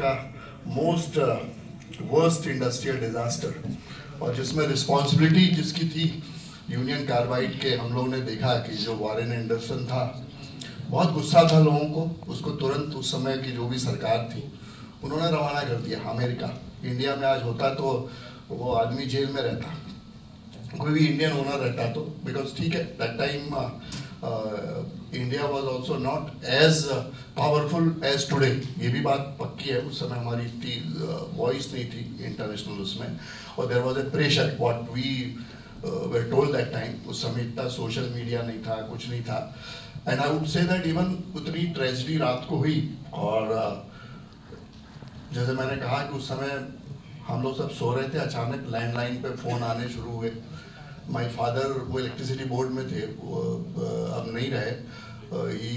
का most worst industrial disaster, और जिसमें रिस्पॉन्सिबिलिटी जिसकी थी यूनियन कार्बाइड के, हम लोगों ने देखा कि जो वॉरेन एंडरसन था, बहुत गुस्सा था लोगों को। उसको तुरंत उस समय की जो भी सरकार थी उन्होंने रवाना कर दिया अमेरिका। इंडिया में आज होता तो वो आदमी जेल में रहता, कोई भी इंडियन ओनर रहता तो, बिकॉज ठीक है that time India was also not as powerful as today, ये भी बात पक्की है। उस समय हमारी इतनी वॉइस नहीं थी इंटरनेशनल उसमें, और there was a pressure what we were told that time. उस समय इतना सोशल मीडिया नहीं था, कुछ नहीं था, and I would say that even उतनी ट्रेजेडी रात को हुई। और जैसे मैंने कहा कि उस समय हम लोग सब सो रहे थे, अचानक लैंडलाइन पे फोन आने शुरू हुए। माय फादर वो इलेक्ट्रिसिटी बोर्ड में थे, वो अब नहीं रहे। He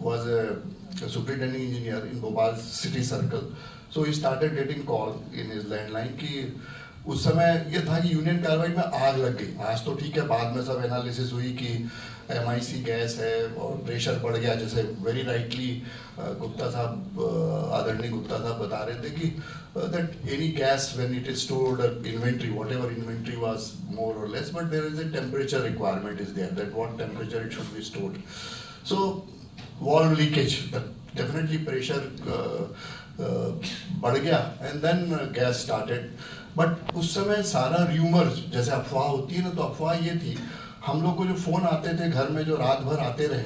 was a superintending engineer in Bhopal city circle, so he started getting call in his landline कि उस समय ये था कि यूनियन कार्बाइड में आग लग गई। आज तो ठीक है, बाद में सब एनालिसिस हुई कि MIC गैस है और प्रेशर बढ़ गया, जैसे वेरी राइटली गुप्ता साहब, आदरणीय गुप्ता साहब बता रहे थे कि that any gas when it is stored inventory, whatever inventory was more और less, but there is a temperature requirement is there, that what temperature it should be stored. So valve leakage, definitely pressure बढ़ गया, and then gas started. But उस समय सारा rumour, जैसे अफवाह होती है ना, तो अफवाह ये थी, हम लोग को जो फोन आते थे घर में, जो रात भर आते रहे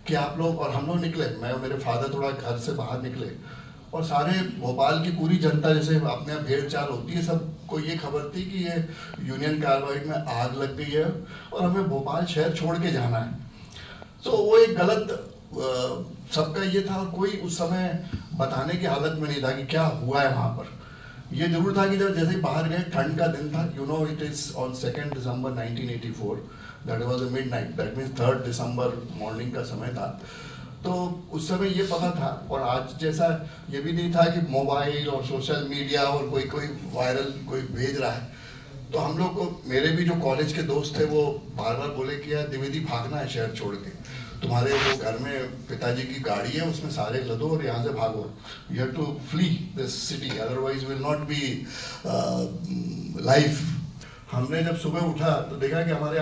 कि आप लोग, और हम लोग निकले, मैं और मेरे फादर थोड़ा घर से बाहर निकले, और सारे भोपाल की पूरी जनता, जैसे अपने यहाँ भेड़ चाल होती है, सबको ये खबर थी कि ये यूनियन कार्बाइड में आग लग गई है और हमें भोपाल शहर छोड़ के जाना है। तो वो एक गलत सबका ये था, और कोई उस समय बताने की हालत में नहीं था कि क्या हुआ है वहां पर। ये जरूर था कि जब जैसे बाहर गए, ठंड का दिन था, you know it is on 2 December 1984, that was a midnight, that means 3 December morning का समय था। तो उस समय ये पता था, और आज जैसा ये भी नहीं था कि मोबाइल और सोशल मीडिया और कोई वायरल कोई भेज रहा है। तो हम लोग को, मेरे भी जो कॉलेज के दोस्त थे, वो बार बार बोले कि यार द्विवेदी भागना है शहर छोड़ के, तुम्हारे वो घर में पिताजी की गाड़ी है, उसमें सारे लदो और यहाँ से भागो, you have to flee this city, otherwise will not be life. हमने जब सुबह उठा तो देखा कि हमारे